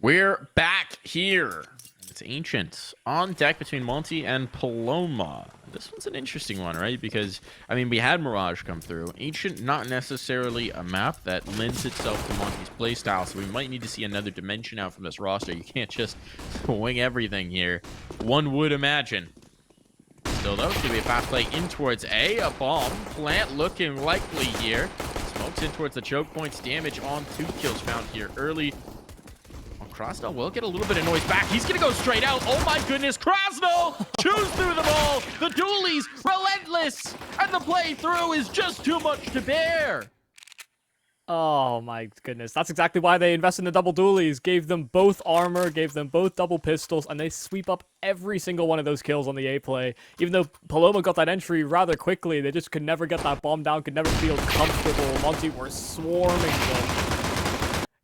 We're back here. It's Ancient on deck between Monte and Paloma. This one's an interesting one, right? Because, I mean, we had Mirage come through. Ancient, not necessarily a map that lends itself to Monte's playstyle, so we might need to see another dimension out from this roster. You can't just wing everything here. One would imagine. Still, though, it's going to be a fast play in towards A bomb. Plant looking likely here. Smokes in towards the choke points. Damage on 2 kills found here early. Krasnal will get a little bit of noise back. He's going to go straight out. Oh my goodness. Krasnal chews through them all. The dualies relentless. And the playthrough is just too much to bear. Oh my goodness. That's exactly why they invested in the double dualies. Gave them both armor, gave them both double pistols, and they sweep up every single one of those kills on the A play. Even though Paloma got that entry rather quickly, they just could never get that bomb down, could never feel comfortable. Monte were swarming them.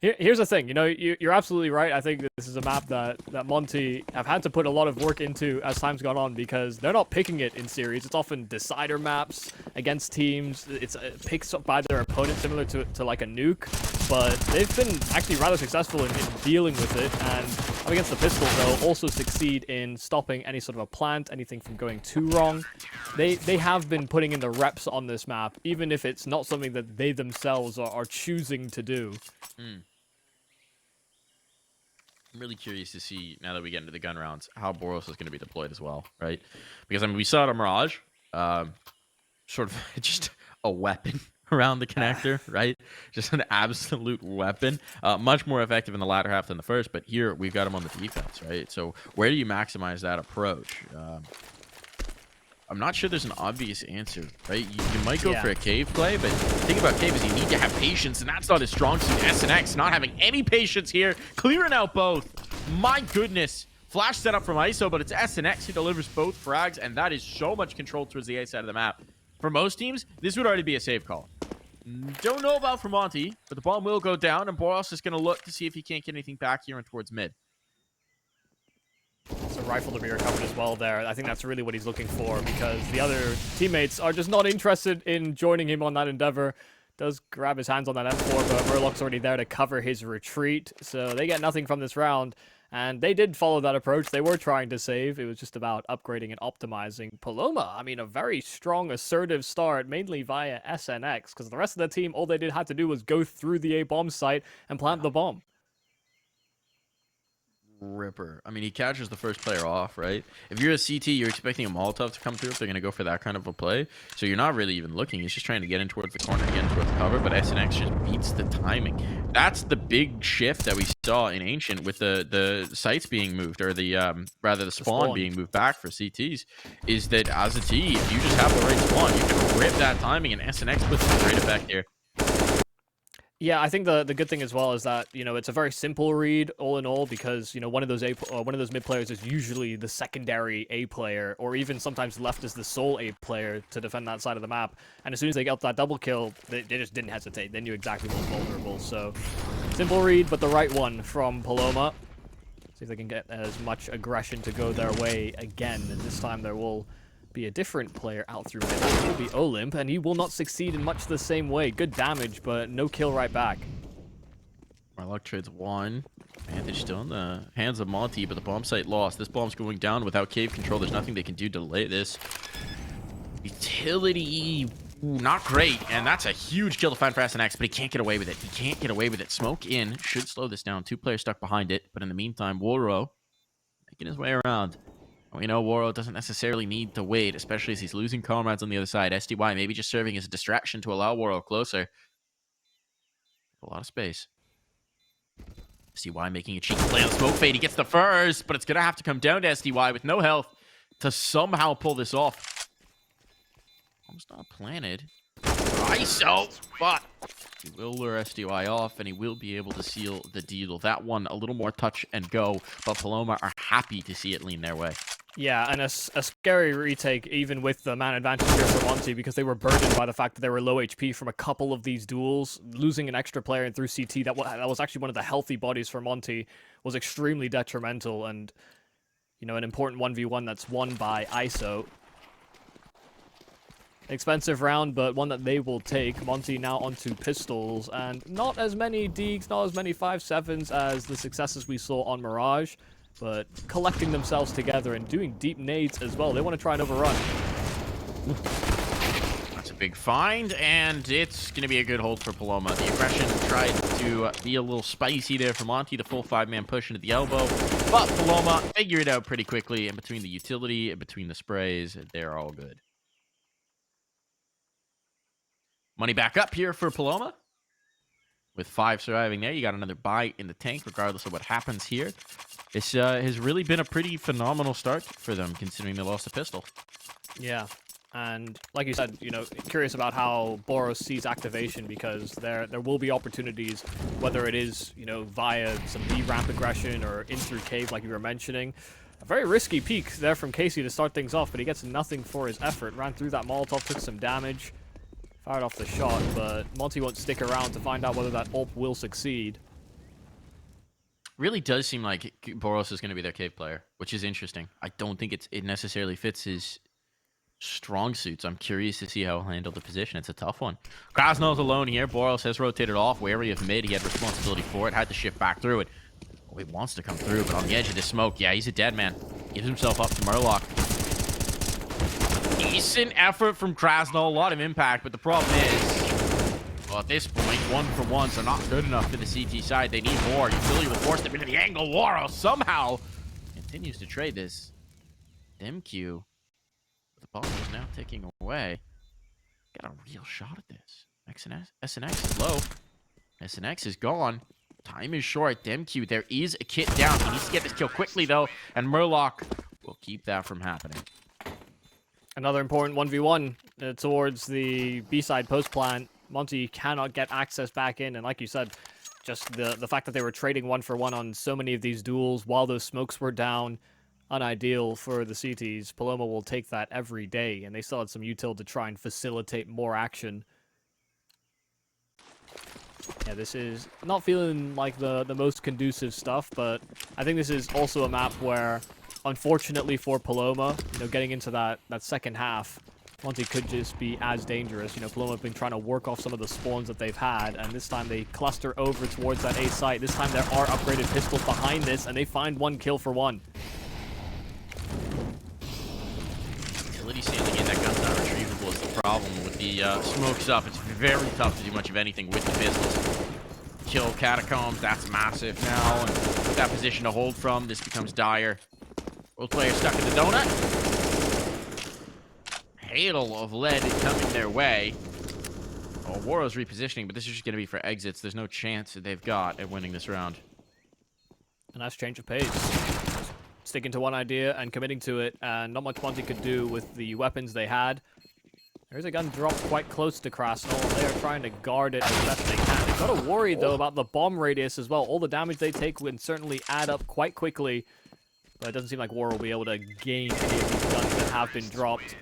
Here's the thing, you know, you're absolutely right. I think this is a map that Monte have had to put a lot of work into as time's gone on because they're not picking it in series. It's often decider maps against teams. It's picked up by their opponent, similar to like a nuke. But they've been actually rather successful in dealing with it. And up against the pistols, they'll also succeed in stopping any sort of a plant, anything from going too wrong. They have been putting in the reps on this map, even if it's not something that they themselves are choosing to do. I'm really curious to see, now that we get into the gun rounds, how Boros is going to be deployed as well, right? Because, I mean, we saw it on Mirage, sort of just a weapon around the connector, right? Just an absolute weapon. Much more effective in the latter half than the first, but here we've got him on the defense, right? So where do you maximize that approach? I'm not sure there's an obvious answer, right? You might go for a cave play, but the thing about cave is you need to have patience, and that's not his strong suit. SNX not having any patience here, clearing out both. My goodness. Flash set up from ISO, but it's SNX who delivers both frags, and that is so much control towards the A side of the map. For most teams, this would already be a save call. Don't know about for Monte, but the bomb will go down, and Boros is going to look to see if he can't get anything back here and towards mid. So rifle to be recovered as well there. I think that's really what he's looking for because the other teammates are just not interested in joining him on that endeavor. Does grab his hands on that M4, but Murloc's already there to cover his retreat. So they get nothing from this round. And they did follow that approach. They were trying to save. It was just about upgrading and optimizing. Paloma, I mean, a very strong, assertive start, mainly via SNX, because the rest of the team, all they had to do was go through the A-bomb site and plant the bomb. Ripper. I mean, he catches the first player off, right? If you're a CT, you're expecting a Molotov to come through if they're going to go for that kind of a play. So you're not really even looking. He's just trying to get in towards the corner, get in towards the cover, but SNX just beats the timing. That's the big shift that we saw in Ancient with the sites being moved, or the rather the spawn being moved back for CTs, is that as a T, if you just have the right spawn, you can rip that timing, and SNX puts a great effect here. Yeah, I think the good thing as well is that, you know, it's a very simple read all in all because, you know, one of those mid players is usually the secondary A player or even sometimes left as the sole A player to defend that side of the map. And as soon as they got that double kill, they just didn't hesitate. They knew exactly what was vulnerable. So simple read, but the right one from Paloma. See if they can get as much aggression to go their way again. And this time there will be a different player out through mid. It will be Olymp, and he will not succeed in much the same way. Good damage, but no kill right back. Luck trades one. Advantage still in the hands of Monte, but the bomb site lost. This bomb's going down without cave control. There's nothing they can do to delay this. Utility, not great, and that's a huge kill to find for SNX, but he can't get away with it. He can't get away with it. Smoke in should slow this down. 2 players stuck behind it, but in the meantime, Woro making his way around. We know Woro doesn't necessarily need to wait, especially as he's losing comrades on the other side. SDY maybe just serving as a distraction to allow Woro closer. A lot of space. SDY making a cheeky play on smoke fade. He gets the first, but it's going to have to come down to SDY with no health to somehow pull this off. Almost not planted. ISO, but he will lure SDY off, and he will be able to seal the deal. That one, a little more touch and go, but Paloma are happy to see it lean their way. Yeah, and a scary retake, even with the man advantage here for Monte, because they were burdened by the fact that they were low HP from a couple of these duels. Losing an extra player in through CT, that was actually one of the healthy bodies for Monte, was extremely detrimental, and, you know, an important 1v1 that's won by ISO. Expensive round, but one that they will take. Monte now onto pistols, and not as many Deegs, not as many 5.7s as the successes we saw on Mirage, but collecting themselves together and doing deep nades as well. They want to try and overrun. That's a big find, and it's going to be a good hold for Paloma. The aggression tried to be a little spicy there for Monte, the full 5-man push into the elbow, but Paloma figured it out pretty quickly, and between the utility and between the sprays, they're all good. Money back up here for Paloma. With 5 surviving there, you got another buy in the tank, regardless of what happens here. This has really been a pretty phenomenal start for them, considering they lost a pistol. Yeah, and like you said, you know, curious about how Boros sees activation, because there will be opportunities, whether it is, you know, via some B-ramp aggression or in through cave, like you were mentioning. A very risky peek there from Casey to start things off, but he gets nothing for his effort. Ran through that Molotov, took some damage. Fired off the shot, but Monte won't stick around to find out whether that ult will succeed. Really does seem like Boros is going to be their cave player, which is interesting. I don't think it necessarily fits his strong suits. I'm curious to see how he'll handle the position. It's a tough one. Krasnol's alone here. Boros has rotated off, wary of mid. He had responsibility for it, had to shift back through it. Oh, he wants to come through, but on the edge of the smoke, yeah, he's a dead man. Gives himself up to Murloc. Decent effort from Krasnol, a lot of impact, but the problem is, well, at this point, 1-for-1s are not good enough for the CT side. They need more. Utility will force them into the angle. Waro somehow continues to trade this. MQ, the ball is now ticking away. Got a real shot at this. SNX is low. SNX is gone. Time is short. Demq, there is a kit down. He needs to get this kill quickly, though, and Murloc will keep that from happening. Another important 1v1 towards the B-side post plant. Monte cannot get access back in, and like you said, just the fact that they were trading 1-for-1 on so many of these duels while those smokes were down, unideal for the CTs. Paloma will take that every day, and they still had some util to try and facilitate more action. Yeah, this is not feeling like the most conducive stuff, but I think this is also a map where, unfortunately for Paloma, you know, getting into that second half, Monte could just be as dangerous. You know, Paloma have been trying to work off some of the spawns that they've had, and this time they cluster over towards that A site. This time there are upgraded pistols behind this, and they find 1 kill for 1. Utility sailing in, that gun's not retrievable is the problem. With the smokes up, it's very tough to do much of anything with the pistols. Kill Catacombs, that's massive now, and with that position to hold from, this becomes dire. Both players stuck in the donut. Hail of lead coming their way. Oh, Waro's repositioning, but this is just going to be for exits. There's no chance that they've got at winning this round. A nice change of pace. Just sticking to one idea and committing to it, and not much Monte could do with the weapons they had. There's a gun dropped quite close to Krasnol. They are trying to guard it as best they can. They've got to worry, though, about the bomb radius as well. All the damage they take would certainly add up quite quickly, but it doesn't seem like War will be able to gain any of these guns that have been dropped.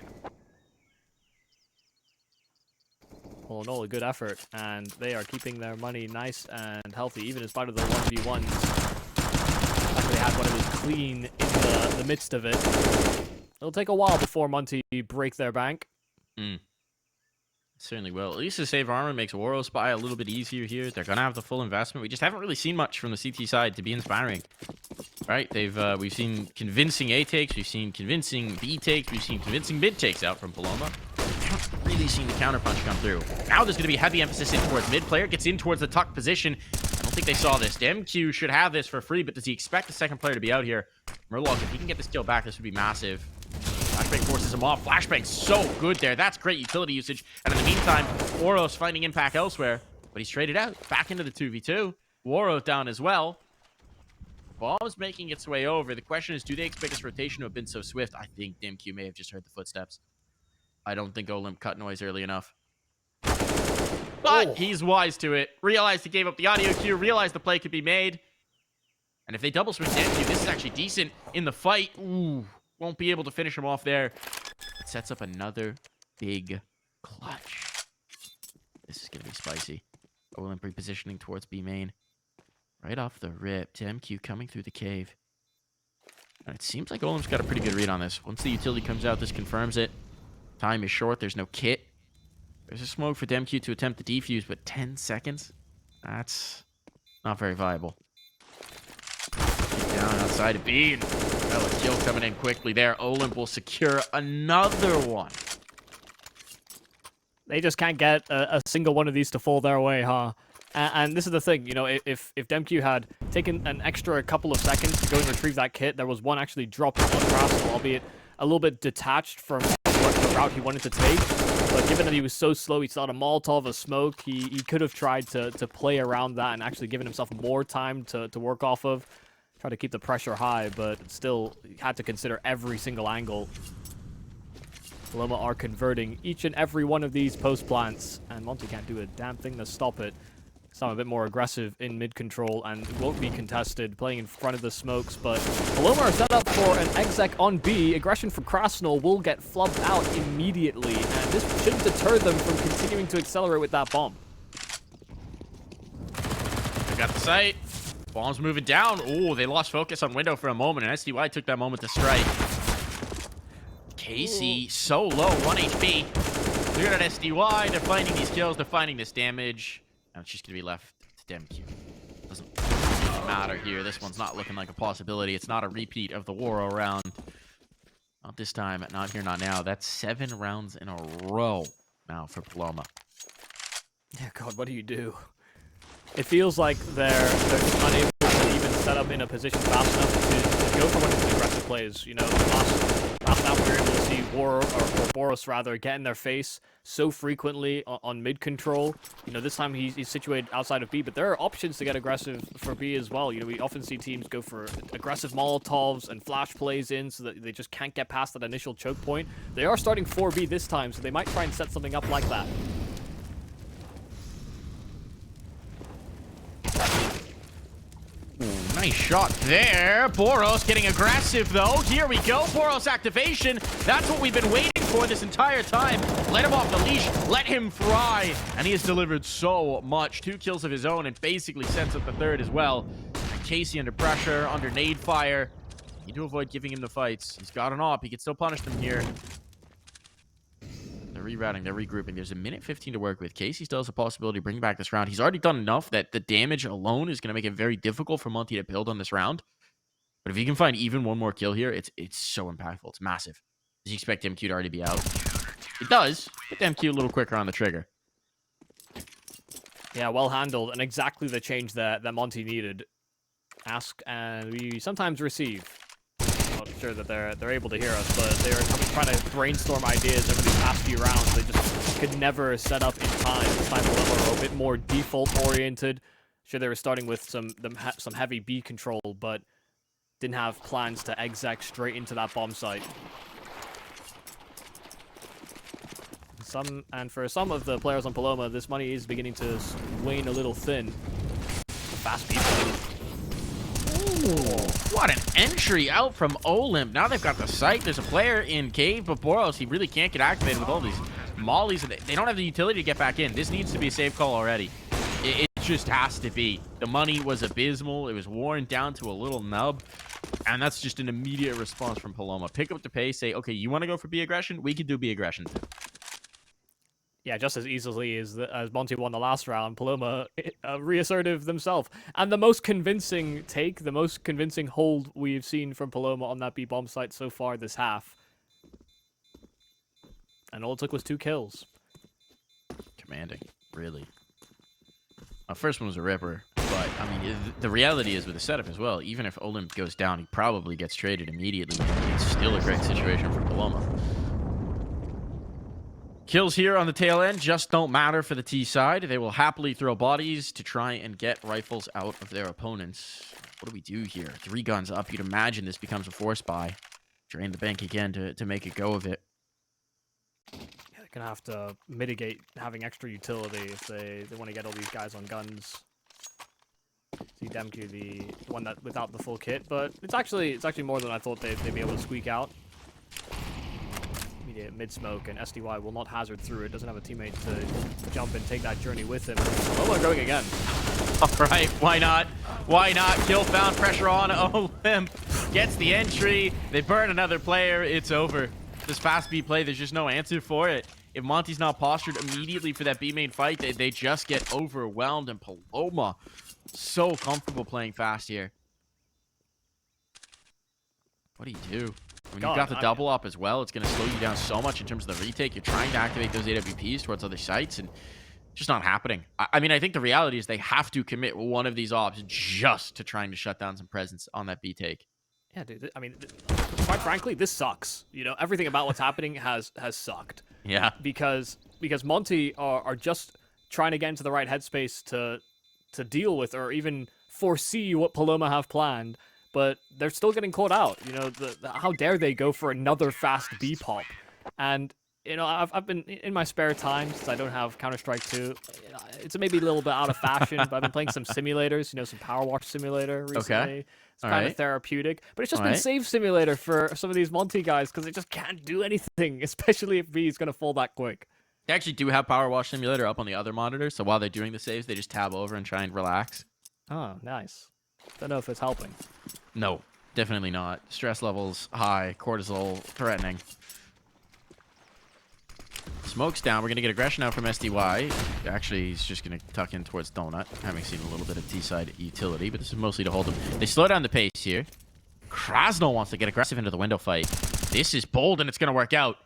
All in all, a good effort, and they are keeping their money nice and healthy, even in spite of the 1v1s. Actually, they had one of those clean in the midst of it. It'll take a while before Monte break their bank. Certainly will. At least the save armor makes Waro spy a little bit easier here. They're gonna have the full investment. We just haven't really seen much from the CT side to be inspiring. Right? We've seen convincing A takes, we've seen convincing B takes, we've seen convincing mid takes out from Paloma. Really seen the counterpunch come through. Now there's going to be heavy emphasis in towards mid. Player gets in towards the tuck position. I don't think they saw this. MQ should have this for free, but does he expect the second player to be out here? Murloc, if he can get this kill back, this would be massive. Flashbang forces him off. Flashbang's so good there. That's great utility usage. And in the meantime, Waro's finding impact elsewhere, but he's traded out. Back into the 2v2. Waro down as well. Bomb's making its way over. The question is, do they expect this rotation to have been so swift? I think MQ may have just heard the footsteps. I don't think Olymp cut noise early enough. But he's wise to it. Realized he gave up the audio cue. Realized the play could be made. And if they double swing Demq, this is actually decent in the fight. Ooh, won't be able to finish him off there. It sets up another big clutch. This is going to be spicy. Olymp repositioning towards B main. Right off the rip. Demq coming through the cave. And it seems like Olymp's got a pretty good read on this. Once the utility comes out, this confirms it. Time is short. There's no kit. There's a smoke for DemQ to attempt the defuse, but 10 seconds? That's not very viable. Down outside of B, and a kill coming in quickly there. Olymp will secure another one. They just can't get a single one of these to fall their way, huh? And this is the thing, you know, if DemQ had taken an extra couple of seconds to go and retrieve that kit, there was one actually dropped on Crastle, albeit a little bit detached from the route he wanted to take. But given that he was so slow, he saw a Molotov, a smoke, he could have tried to play around that and actually given himself more time to work off of. Try to keep the pressure high, but still had to consider every single angle. PALOMA are converting each and every one of these post plants, and Monte can't do a damn thing to stop it. Some a bit more aggressive in mid control and won't be contested, playing in front of the smokes, but PALOMA are set up for an exec on B. Aggression from Krasnal will get flubbed out immediately, and this shouldn't deter them from continuing to accelerate with that bomb. They got the sight. Bomb's moving down. Oh, they lost focus on window for a moment, and SDY took that moment to strike. Casey, so low, 1 HP. Cleared out SDY. They're finding these kills. They're finding this damage. Now it's just going to be left to DemQ. Doesn't really matter here. This one's not looking like a possibility. It's not a repeat of the Waro round. Not this time. Not here, not now. That's 7 rounds in a row now for PALOMA. Yeah, God, what do you do? It feels like they're just unable to even set up in a position fast enough to go for one of these aggressive plays. You know, last round we were able to see or Boros rather get in their face so frequently on mid control. You know, this time he's situated outside of B, but there are options to get aggressive for B as well. You know, we often see teams go for aggressive Molotovs and flash plays in so that they just can't get past that initial choke point. They are starting 4B this time, so they might try and set something up like that. Nice shot there. Boros getting aggressive, though. Here we go. Boros activation. That's what we've been waiting for this entire time. Let him off the leash. Let him fry. And he has delivered so much. 2 kills of his own and basically sets up the third as well. And Casey under pressure, under nade fire. Need to avoid giving him the fights. He's got an op. He can still punish them here. They're rerouting, they're regrouping. There's a minute 15 to work with. Casey still has a possibility of bringing back this round. He's already done enough that the damage alone is going to make it very difficult for Monte to build on this round. But if he can find even one more kill here, it's so impactful. It's massive. Does he expect MQ to already be out? It does. Get MQ a little quicker on the trigger. Yeah, well handled, and exactly the change that Monte needed. Ask and we sometimes receive. Not sure that they're able to hear us, but they're trying to brainstorm ideas over these past few rounds. They just could never set up in time. This time PALOMA were a bit more default oriented. Sure, they were starting with some heavy B control, but didn't have plans to exec straight into that bomb site. For some of the players on PALOMA, this money is beginning to wane a little thin. Fast people. What an entry out from Olymp. Now they've got the site. There's a player in cave, but Boros, he really can't get activated with all these mollies. They don't have the utility to get back in. This needs to be a safe call already. It just has to be. The money was abysmal. It was worn down to a little nub. And that's just an immediate response from PALOMA. Pick up the pace, say, okay, you want to go for B aggression? We can do B aggression too. Yeah, just as easily as Monte won the last round, PALOMA reassertive themselves. And the most convincing take, the most convincing hold we've seen from PALOMA on that B-bomb site so far this half. And all it took was 2 kills. Commanding, really. First one was a ripper, but, I mean, the reality is with the setup as well, even if Olymp goes down, he probably gets traded immediately. It's still a great situation for PALOMA. Kills here on the tail end just don't matter for the T side. They will happily throw bodies to try and get rifles out of their opponents. What do we do here? 3 guns up. You'd imagine this becomes a force buy. Drain the bank again to make a go of it. Yeah, they're going to have to mitigate having extra utility if they want to get all these guys on guns. See DemQ, the one that without the full kit, but it's actually more than I thought they'd be able to squeak out. Mid-smoke, and SDY will not hazard through it. Doesn't have a teammate to jump and take that journey with him. PALOMA going again. All right, why not? Why not? Kill found, pressure on. Olymp gets the entry. They burn another player. It's over. This fast B play, there's just no answer for it. if Monte's not postured immediately for that B main fight, they just get overwhelmed. And PALOMA, so comfortable playing fast here. What do you do? When you've got the double up as well, it's going to slow you down so much in terms of the retake. You're trying to activate those AWPs towards other sites, and just not happening. I mean, I think the reality is they have to commit one of these ops just to trying to shut down some presence on that B take. Yeah, dude. I mean, quite frankly, this sucks. You know, everything about what's happening has sucked. Yeah. Because Monte are just trying to get into the right headspace to deal with or even foresee what PALOMA have planned. But they're still getting caught out. You know, how dare they go for another fast B pop? And you know, I've been in my spare time since I don't have Counter-Strike 2. It's maybe a little bit out of fashion, but I've been playing some simulators. You know, some Power Wash Simulator recently. Okay. It's kind of therapeutic, but it's just been Save Simulator for some of these Monte guys because they just can't do anything, especially if B is gonna fall that quick. They actually do have Power Wash Simulator up on the other monitor, so while they're doing the saves, they just tab over and try and relax. Oh, nice. Don't know if it's helping. No, definitely not. Stress levels high, cortisol threatening. Smoke's down. We're going to get aggression out from SDY. Actually, he's just going to tuck in towards Donut, having seen a little bit of T-side utility, but this is mostly to hold him. They slow down the pace here. Krasnal wants to get aggressive into the window fight. This is bold, and it's going to work out.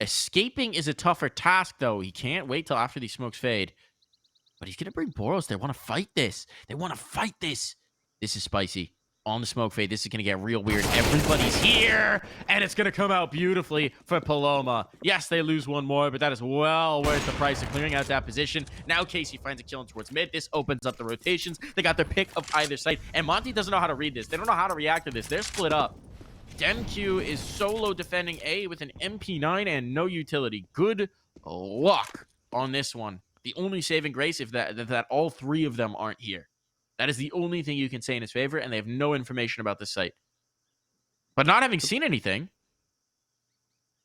Escaping is a tougher task, though. He can't wait till after these smokes fade. But he's going to bring Boros. They want to fight this. They want to fight this. This is spicy. On the smoke fade, this is going to get real weird. Everybody's here, and it's going to come out beautifully for PALOMA. Yes, they lose one more, but that is well worth the price of clearing out that position. Now Casey finds a kill towards mid. This opens up the rotations. They got their pick of either side, and Monte doesn't know how to read this. They don't know how to react to this. They're split up. DemQ is solo defending A with an MP9 and no utility. Good luck on this one. The only saving grace is that all three of them aren't here. That is the only thing you can say in his favor, and they have no information about this site. But not having seen anything,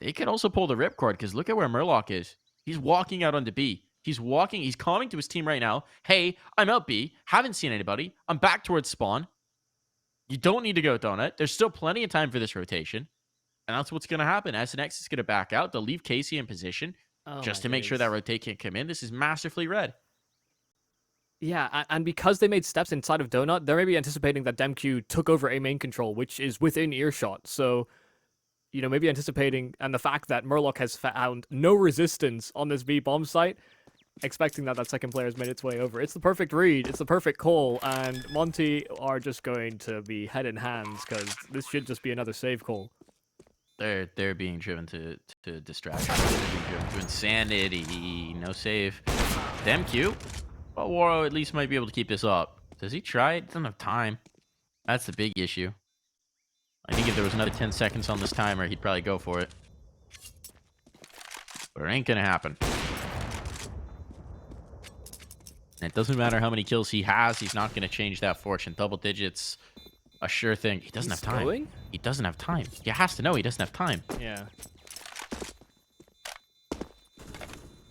they could also pull the ripcord, because look at where Murloc is. He's walking out onto B. He's calling to his team right now. Hey, I'm out B. Haven't seen anybody. I'm back towards spawn. You don't need to go Donut. There's still plenty of time for this rotation. And that's what's going to happen. SNX is going to back out. They'll leave Casey in position just to make sure that rotate can't come in. This is masterfully read. Yeah, and because they made steps inside of Donut, they're maybe anticipating that DemQ took over A main control, which is within earshot. So, you know, maybe anticipating, and the fact that Murloc has found no resistance on this B bomb site, expecting that second player has made its way over. It's the perfect read, it's the perfect call, and Monte are just going to be head in hands, because this should just be another save call. They're being driven to distraction. They're being driven to insanity. No save. DemQ. But Waro at least might be able to keep this up. Does he try it? Doesn't have time. That's the big issue. I think if there was another 10 seconds on this timer, he'd probably go for it. But it ain't gonna happen. And it doesn't matter how many kills he has, he's not gonna change that fortune. Double digits, a sure thing. He doesn't have time. Going? He doesn't have time. He has to know he doesn't have time. Yeah.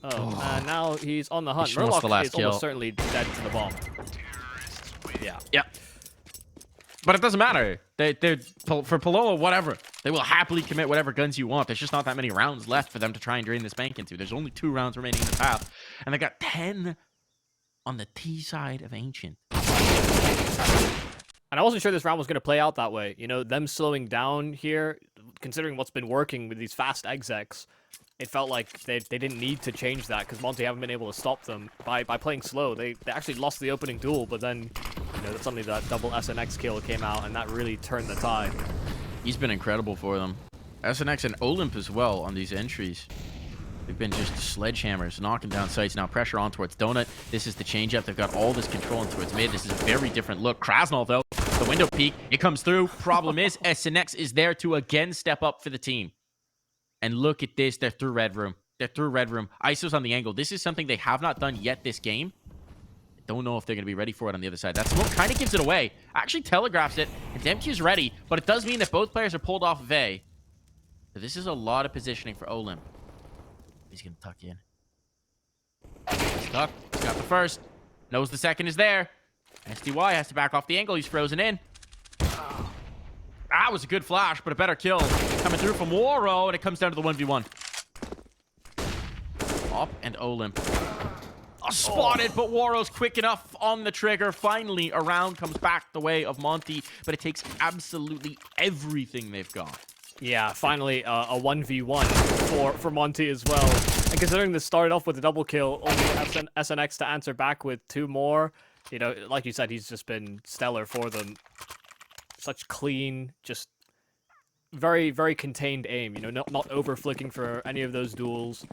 Oh, and now he's on the hunt. Murloc is almost certainly dead to the bomb. Yeah. Yeah. But it doesn't matter. They're for PALOMA, whatever. They will happily commit whatever guns you want. There's just not that many rounds left for them to try and drain this bank into. There's only 2 rounds remaining in this half. And they got 10 on the T side of Ancient. And I wasn't sure this round was going to play out that way. You know, them slowing down here, considering what's been working with these fast execs, it felt like they didn't need to change that because Monte haven't been able to stop them by playing slow. They actually lost the opening duel, but then, you know, suddenly that double SNX kill came out, and that really turned the tide. He's been incredible for them. SNX and Olymp as well on these entries. They've been just sledgehammers, knocking down sites. Now pressure on towards Donut. This is the change-up. They've got all this control in towards mid. This is a very different look. Krasnal, though, the window peek. It comes through. Problem is, SNX is there to again step up for the team. And look at this. They're through red room. They're through red room. ISO's on the angle. This is something they have not done yet this game. I don't know if they're going to be ready for it on the other side. That smoke kind of gives it away. Actually telegraphs it. And DemQ's ready. But it does mean that both players are pulled off of A. So this is a lot of positioning for Olymp. He's going to tuck in. He's tucked. He's got the first. Knows the second is there. SDY has to back off the angle. He's frozen in. That was a good flash, but a better kill. Coming through from Waro, and it comes down to the 1v1. top, and Olymp spotted, but Waro's quick enough on the trigger. Finally, a round comes back the way of Monte, but it takes absolutely everything they've got. Yeah, finally a 1v1 for Monte as well. And considering this started off with a double kill, only SNX to answer back with 2 more. You know, like you said, he's just been stellar for them. Such clean, just very, very contained aim. You know, not over flicking for any of those duels.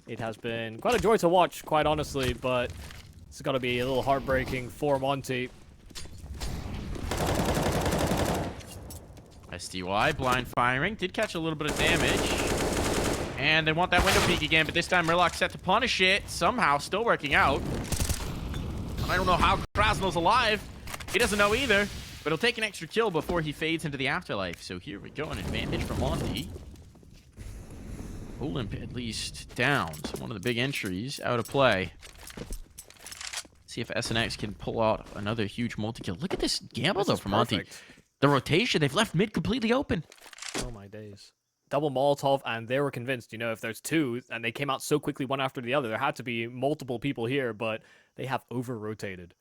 It has been quite a joy to watch, quite honestly, but it's got to be a little heartbreaking for Monte. SDY, blind firing, did catch a little bit of damage. And they want that window peek again, but this time Murloc's set to punish it. Somehow, still working out. I don't know how Krasnol's alive. He doesn't know either, but he'll take an extra kill before he fades into the afterlife. So here we go, an advantage for Monte. Olymp at least down. So one of the big entries out of play. See if SNX can pull out another huge multi-kill. Look at this gamble, though, from Monte. The rotation, they've left mid completely open. Oh, my days. Double Molotov, and they were convinced, you know, if there's 2, and they came out so quickly one after the other, there had to be multiple people here, but they have over-rotated.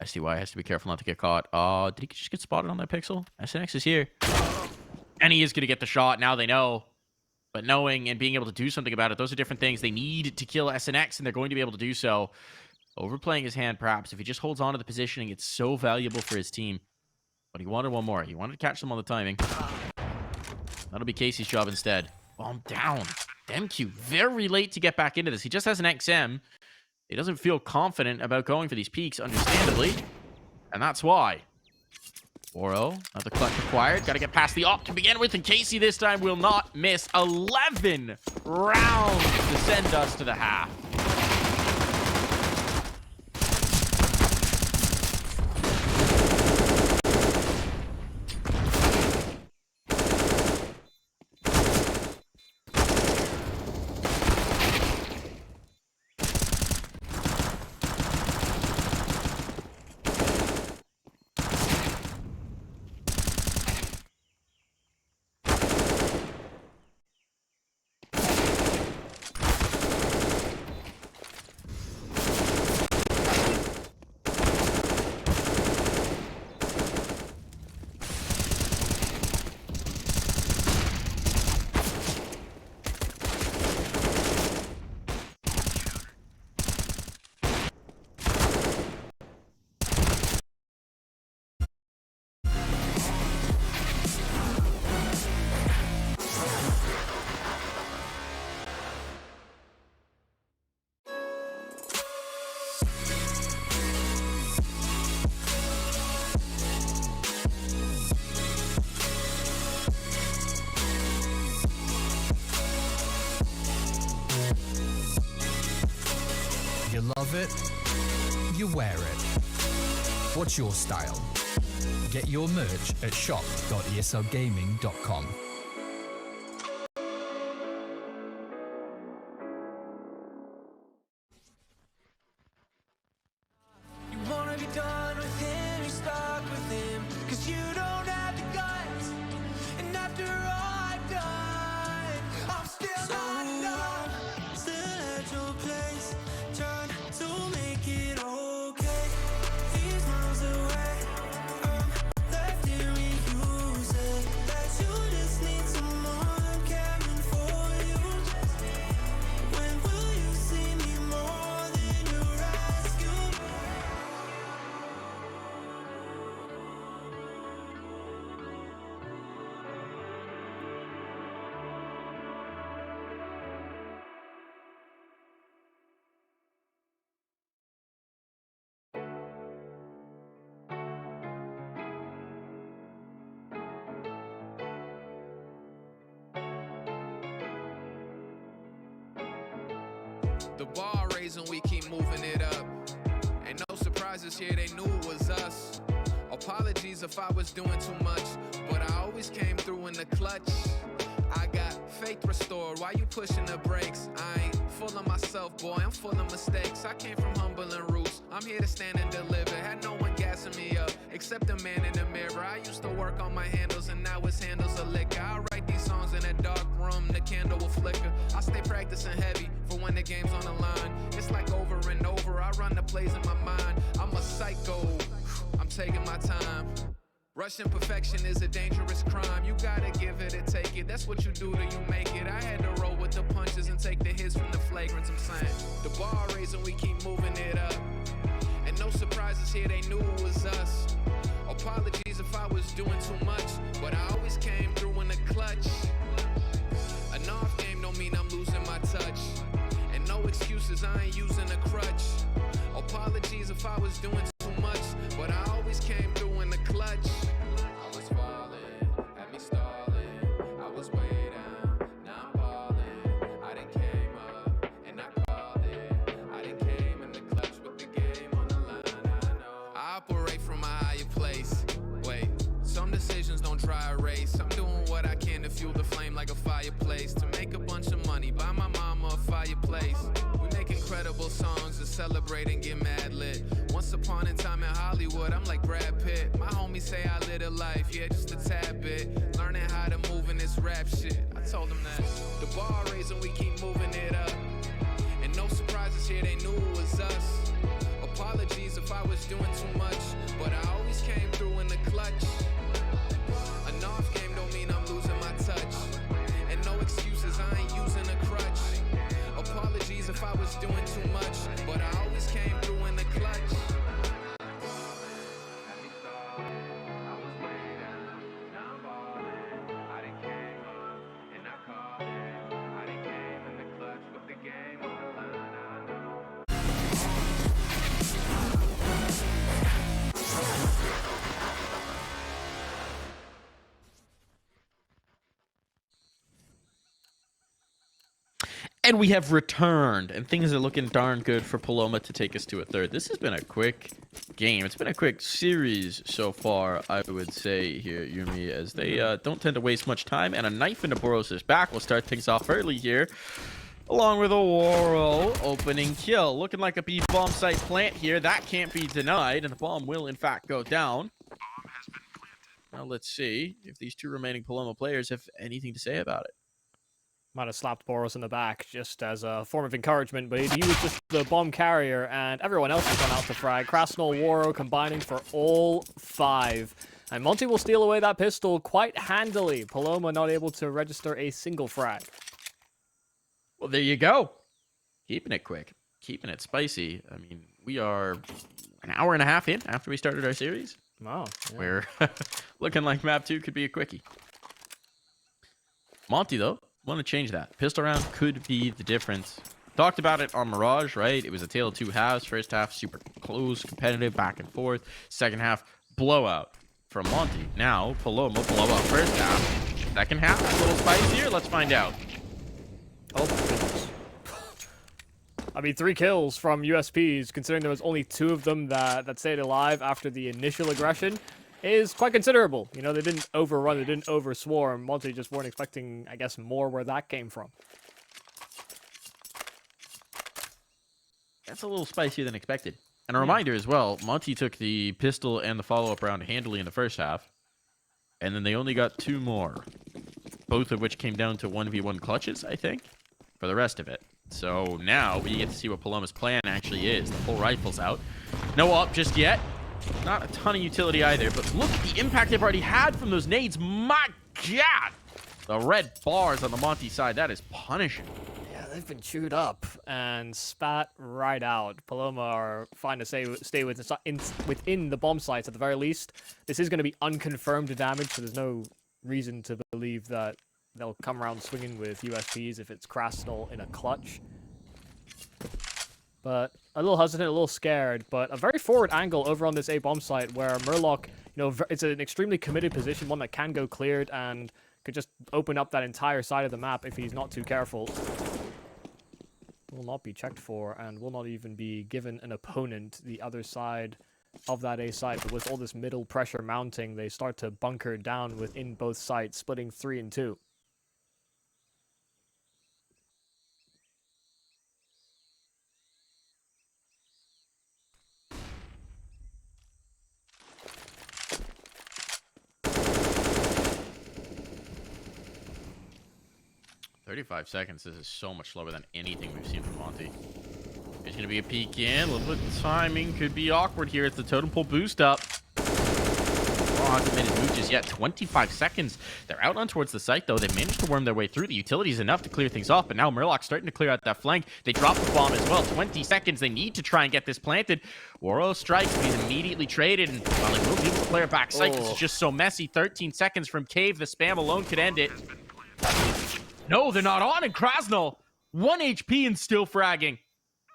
SDY has to be careful not to get caught. Did he just get spotted on that pixel? SNX is here. And he is going to get the shot. Now they know. But knowing and being able to do something about it, those are different things. They need to kill SNX, and they're going to be able to do so. Overplaying his hand, perhaps. If he just holds on to the positioning, it's so valuable for his team. But he wanted one more. He wanted to catch them on the timing. That'll be Casey's job instead. Bomb down. MQ very late to get back into this. He just has an XM. He doesn't feel confident about going for these peaks, understandably. And that's why. Waro, another clutch required. Got to get past the op to begin with. And Casey this time will not miss. 11 rounds to send us to the half. You love it, you wear it. What's your style? Get your merch at shop.eslgaming.com. You wanna be done with him, you're stuck with him, 'cause you don't have the guts. And after all I've done, I'm still not enough. Still at your place, trying to make it okay. He's miles away, left here when you said that you just need someone caring for you. When will you see me more than you're asking? The bar raising, we keep moving it up. Ain't no surprises here, they knew it was us. Apologies if I was doing too much, but I always came through in the clutch. I got faith restored, why you pushing the brakes? I ain't full of myself, boy, I'm full of mistakes. I came from humble and roots, I'm here to stand and deliver. Had no one gassing me up, except the man in the mirror. I used to work on my handles, and now his handles are liquor. I write these songs in a dark room, the candle will flicker. I stay practicing. practicing heavy for when the game's on the line. It's like over and over, I run the plays in my mind. I'm a psycho, I'm taking my time. Rushing perfection is a dangerous crime. You gotta give it and take it. That's what you do till you make it. I had to roll with the punches and take the hits from the flagrants. I'm saying the bar raising, we keep moving it up. And no surprises here, they knew it was us. Apologies if I was doing too much, but I always came through in the clutch. An off game don't mean I'm losing my touch. And no excuses, I ain't using a crutch. Apologies if I was doing too much, but I always came through in the clutch. I was falling, had me stalling. I was way down, now I'm balling. I done came up, and I called it. I done came in the clutch with the game on the line, I know. I operate from a higher place. Wait, some decisions don't try a race. I'm doing what I can to fuel the flame like a fireplace. To make a bunch of money, buy my mama a fireplace. We make incredible songs to celebrate and get mad lit. Once upon a time in Hollywood, I'm like Brad Pitt. My homies say I live a life, yeah, just a tad bit. Learning how to move in this rap shit. I told them that the bar raising, we keep moving it up. And no surprises here, they knew it was us. Apologies if I was doing too much, but I always came through in the clutch. An off game don't mean I'm losing my touch. And no excuses, I ain't using a crutch. Apologies if I was doing too much, but I always came through in the clutch. And we have returned, and things are looking darn good for Paloma to take us to a third. This has been a quick game. It's been a quick series so far, I would say here, Yumi, as they don't tend to waste much time. And a knife into Boros' back will start things off early here, along with a Waro opening kill. Looking like a B bomb site plant here. That can't be denied, and the bomb will, in fact, go down. Now let's see if these two remaining Paloma players have anything to say about it. Might have slapped Boros in the back just as a form of encouragement, but he was just the bomb carrier, and everyone else has gone out to frag. Krasnal, Waro combining for all 5. And Monte will steal away that pistol quite handily. Paloma not able to register a single frag. Well, there you go. Keeping it quick. Keeping it spicy. I mean, we are an hour and a half in after we started our series. Wow. Yeah. We're looking like map 2 could be a quickie. Monte, though, want to change that. Pistol round could be the difference. Talked about it on Mirage, right? It was a tale of two halves. First half, super close, competitive, back and forth. Second half, blowout from Monte. Now, Paloma, blowout first half. Second half, a little spicier. Let's find out. Oh, my goodness. I mean, 3 kills from USPs, considering there was only 2 of them that stayed alive after the initial aggression, is quite considerable. You know, they didn't overrun, they didn't overswarm. Monte just weren't expecting, I guess, more where that came from. That's a little spicier than expected. And a reminder as well, Monte took the pistol and the follow-up round handily in the first half. And then they only got 2 more. Both of which came down to 1v1 clutches, I think, for the rest of it. So now we get to see what Paloma's plan actually is. The full rifle's out. No up just yet. Not a ton of utility either, but look at the impact they've already had from those nades. My God! The red bars on the Monte side, that is punishing. Yeah, they've been chewed up and spat right out. Paloma are fine to stay within the bomb sites at the very least. This is going to be unconfirmed damage, so there's no reason to believe that they'll come around swinging with USPs if it's Krasnal in a clutch. But a little hesitant, a little scared, but a very forward angle over on this A bomb site where Murloc, you know, it's an extremely committed position, one that can go cleared and could just open up that entire side of the map if he's not too careful. Will not be checked for and will not even be given an opponent the other side of that A site. But with all this middle pressure mounting, they start to bunker down within both sites, splitting 3 and 2. 35 seconds. This is so much slower than anything we've seen from Monte. There's going to be a peek in. A little bit of timing could be awkward here. It's the totem pole boost up. Hasn't made his move just yet. 25 seconds. They're out on towards the site, though. They've managed to worm their way through. The utility is enough to clear things off, but now Murloc's starting to clear out that flank. They drop the bomb as well. 20 seconds. They need to try and get this planted. Woro strikes, but he's immediately traded, and well, they will be able to clear back site. This is just so messy. 13 seconds from Cave. The spam alone could end it. No, they're not on, and Krasnal, 1 HP and still fragging.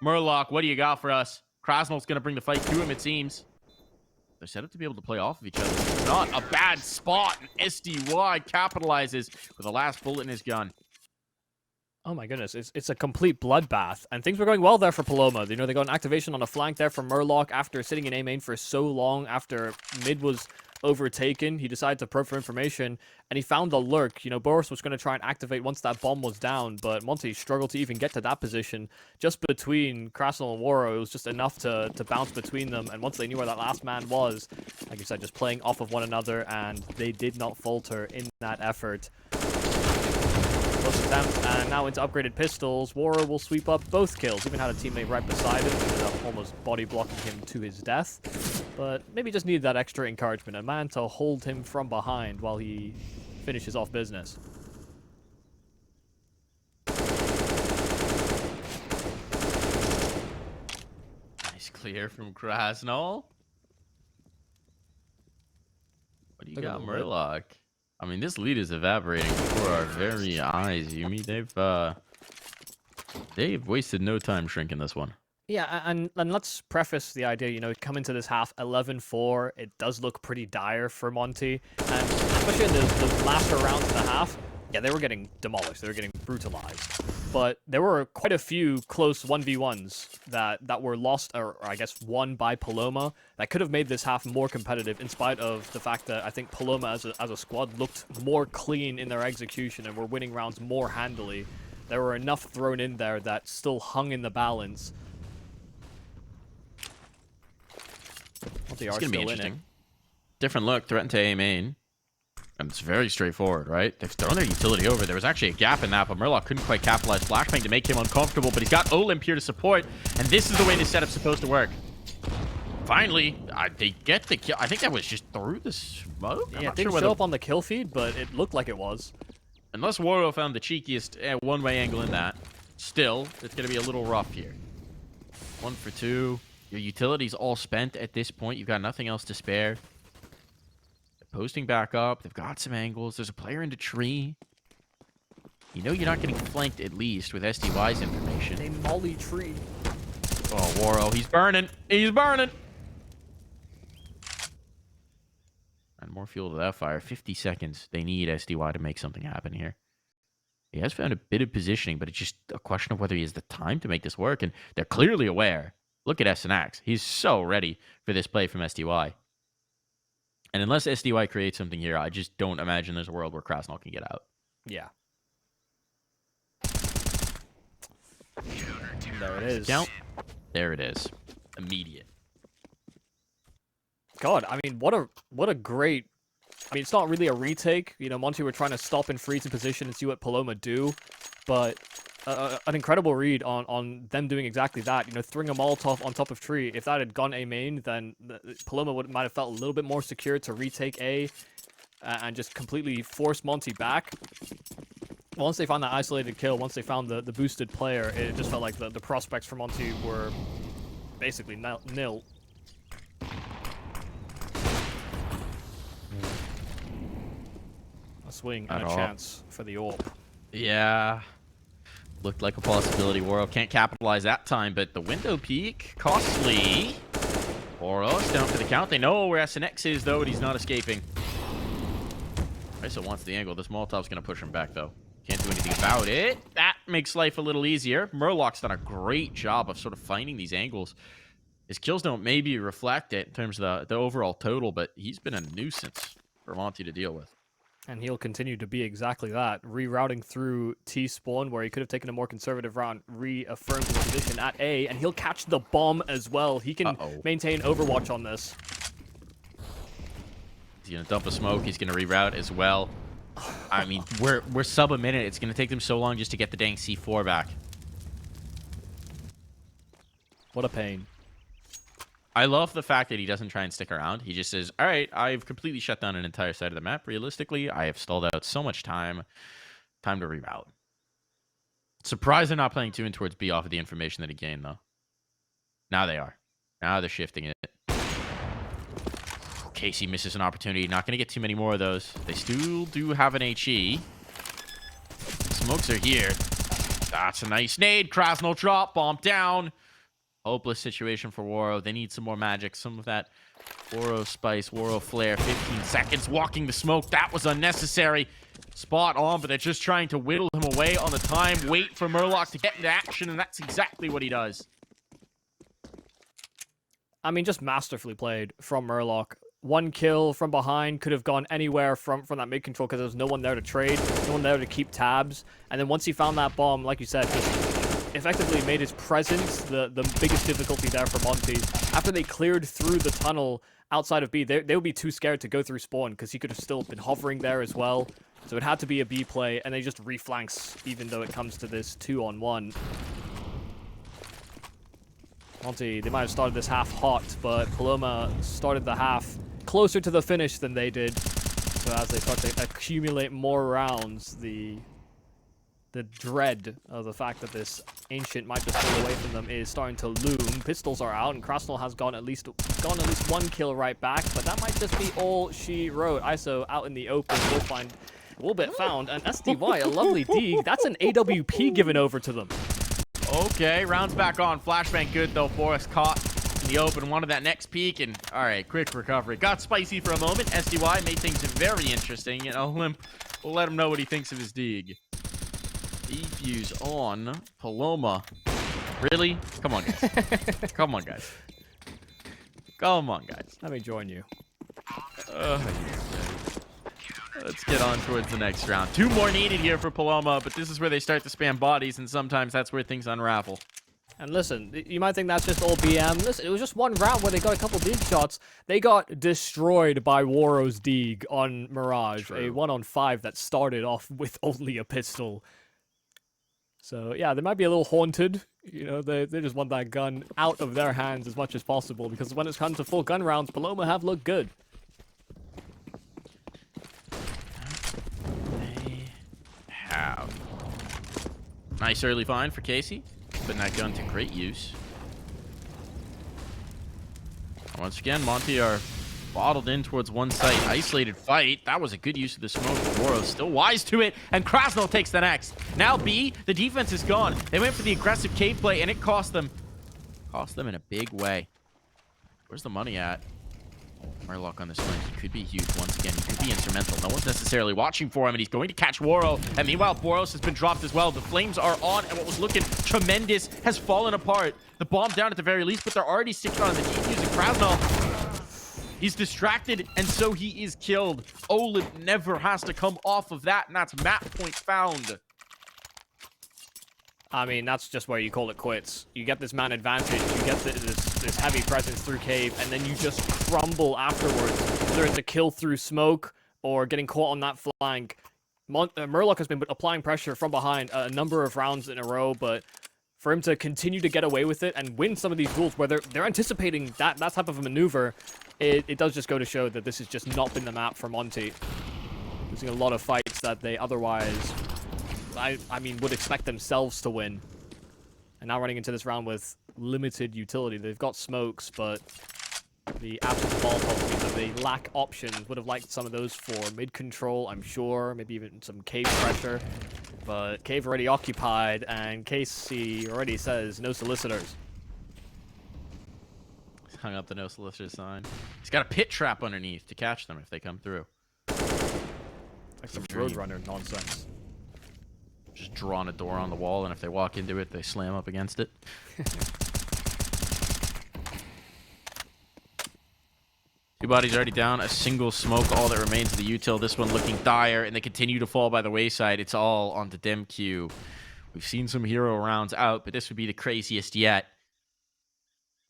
Murloc, what do you got for us? Krasnal's going to bring the fight to him, it seems. They're set up to be able to play off of each other. It's not a bad spot. And SDY capitalizes with the last bullet in his gun. Oh my goodness, it's a complete bloodbath. And things were going well there for Paloma. You know, they got an activation on a flank there from Murloc after sitting in A main for so long, after mid was overtaken. He decided to probe for information, and he found the lurk. You know, Boris was going to try and activate once that bomb was down, but Monte struggled to even get to that position. Just between Krasnal and Woro, it was just enough to bounce between them, and once they knew where that last man was, like you said, just playing off of one another, and they did not falter in that effort. Close attempt, and now into upgraded pistols. Woro will sweep up both kills. Even had a teammate right beside him, ended up almost body blocking him to his death. But maybe just needed that extra encouragement, a man to hold him from behind while he finishes off business. Nice clear from Krasnal. What do you got, Murloc? I mean, this lead is evaporating before our very eyes, Yumi. They've wasted no time shrinking this one. Yeah, and let's preface the idea, you know, come into this half 11-4, it does look pretty dire for Monte, and especially in the latter rounds of the half, yeah, they were getting demolished, they were getting brutalized. But there were quite a few close 1v1s that were lost, or I guess won by Paloma, that could have made this half more competitive, in spite of the fact that I think Paloma as a squad looked more clean in their execution and were winning rounds more handily. There were enough thrown in there that still hung in the balance. It's going to be interesting. Different look, threaten to A main. And it's very straightforward, right? They've thrown their utility over. There was actually a gap in that, but Murloc couldn't quite capitalize Flashbang to make him uncomfortable, but he's got Olymp here to support, and this is the way this setup's supposed to work. Finally, they get the kill. I think that was just through the smoke. Yeah, it didn't show up on the kill feed, but it looked like it was. Unless Woro found the cheekiest one-way angle in that. Still, it's going to be a little rough here. 1 for 2. Your utility's all spent at this point. You've got nothing else to spare. They're posting back up. They've got some angles. There's a player in the tree. You know you're not getting flanked, at least, with SDY's information. A molly tree. Oh, Woro, he's burning. He's burning. And more fuel to that fire. 50 seconds. They need SDY to make something happen here. He has found a bit of positioning, but it's just a question of whether he has the time to make this work. And they're clearly aware. Look at SNX. He's so ready for this play from SDY. And unless SDY creates something here, I just don't imagine there's a world where Krasnal can get out. Yeah. There it is. Count. There it is. Immediate. God, I mean, what a great... I mean, it's not really a retake. You know, Monte were trying to stop and freeze in position and see what Paloma do. But an incredible read on them doing exactly that. You know, throwing a Molotov on top of tree. If that had gone A main, then Paloma might have felt a little bit more secure to retake A and just completely force Monte back. Once they found that isolated kill, once they found the boosted player, it just felt like the prospects for Monte were basically nil. A swing and a chance for the AWP. Yeah. Looked like a possibility. Woro can't capitalize that time, but the window peak, costly. Woro's down for the count. They know where SNX is, though, and he's not escaping. Iso wants the angle. This Molotov's going to push him back, though. Can't do anything about it. That makes life a little easier. Murloc's done a great job of sort of finding these angles. His kills don't maybe reflect it in terms of the overall total, but he's been a nuisance for Monte to deal with. And he'll continue to be exactly that, rerouting through T-spawn, where he could have taken a more conservative route, reaffirmed his position at A, and he'll catch the bomb as well. He can maintain Overwatch on this. He's going to dump a smoke. He's going to reroute as well. I mean, we're sub a minute. It's going to take them so long just to get the dang C4 back. What a pain. I love the fact that he doesn't try and stick around. He just says, all right, I've completely shut down an entire side of the map. Realistically, I have stalled out so much time. Time to reroute. Surprised they're not playing 2 and towards B off of the information that he gained, though. Now they are. Now they're shifting it. Casey misses an opportunity. Not going to get too many more of those. They still do have an HE. Smokes are here. That's a nice nade. Krasnal drop. Bomb down. Hopeless situation for Waro. They need some more magic. Some of that Waro spice, Waro flare. 15 seconds. Walking the smoke. That was unnecessary. Spot on, but they're just trying to whittle him away on the time. Wait for Murloc to get into action, and that's exactly what he does. I mean, just masterfully played from Murloc. 1 kill from behind, could have gone anywhere from that mid control because there was no one there to trade, no one there to keep tabs. And then once he found that bomb, like you said, just effectively made his presence the biggest difficulty there for Monte. After they cleared through the tunnel outside of B, they would be too scared to go through spawn because he could have still been hovering there as well. So it had to be a B play, and they just reflanks even though it comes to this 2-on-1. Monte, they might have started this half hot, but Paloma started the half closer to the finish than they did. So as they start to accumulate more rounds, the dread of the fact that this Ancient might just pull away from them is starting to loom. Pistols are out, and Krasnal has gone at least 1 kill right back, but that might just be all she wrote. ISO out in the open, we'll find a little bit found, and SDY, a lovely D. That's an AWP given over to them. Okay, rounds back on. Flashbang good, though. Forrest caught in the open. Wanted that next peek, and all right, quick recovery. Got spicy for a moment. SDY made things very interesting, and Olymp will let him know what he thinks of his dig. Defuse on Paloma. Really? Come on, guys. Come on, guys. Come on, guys. Let me join you. Let's get on towards the next round. 2 more needed here for Paloma, but this is where they start to spam bodies, and sometimes that's where things unravel. And listen, you might think that's just all BM. Listen, it was just 1 round where they got a couple dig shots. They got destroyed by Waro's dig on Mirage, True. a 1-on-5 that started off with only a pistol. So yeah, they might be a little haunted. You know, they just want that gun out of their hands as much as possible, because when it's come to full gun rounds, Paloma have looked good. Have. Nice early find for Casey. Putting that gun to great use. Once again, Monte are bottled in towards one site. Isolated fight. That was a good use of the smoke. Waro still wise to it, and Krasnal takes the next. Now B, the defense is gone. They went for the aggressive cave play, and it cost them. Cost them in a big way. Where's the money at? Murloc on this flank. He could be huge once again. He could be instrumental. No one's necessarily watching for him, and he's going to catch Waro. And meanwhile, Boros has been dropped as well. The flames are on, and what was looking tremendous has fallen apart. The bomb down at the very least, but they're already sticking on the defuse, and Krasnal, he's distracted, and so he is killed. Olib never has to come off of that, and that's map point found. I mean, that's just where you call it quits. You get this man advantage, you get this heavy presence through cave, and then you just crumble afterwards. Whether it's a kill through smoke or getting caught on that flank. Murloc has been applying pressure from behind a number of rounds in a row, but for him to continue to get away with it and win some of these duels where they're anticipating that type of a maneuver, it does just go to show that this has just not been the map for Monte. Losing a lot of fights that they otherwise, I mean, would expect themselves to win. And now running into this round with limited utility. They've got smokes, but the absence of Molotov means that they lack options. Would have liked some of those for mid-control, I'm sure. Maybe even some cave pressure. But cave already occupied, and Casey already says no solicitors. He's hung up the no solicitor sign. He's got a pit trap underneath to catch them if they come through. Like some Roadrunner nonsense. Just drawing a door on the wall, and if they walk into it, they slam up against it. Two bodies already down. A single smoke, all that remains of the util. This one looking dire, and they continue to fall by the wayside. It's all onto DemQ. We've seen some hero rounds out, but this would be the craziest yet.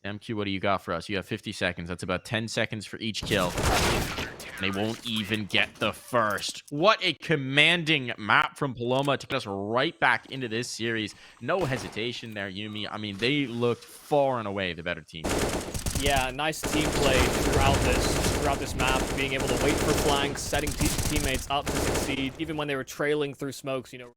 DemQ, what do you got for us? You have 50 seconds. That's about 10 seconds for each kill. And they won't even get the first. What a commanding map from Paloma to get us right back into this series. No hesitation there, Yumi. I mean, they looked far and away the better team. Yeah, nice team play throughout this map, being able to wait for flanks, setting teammates up to succeed, even when they were trailing through smokes, you know.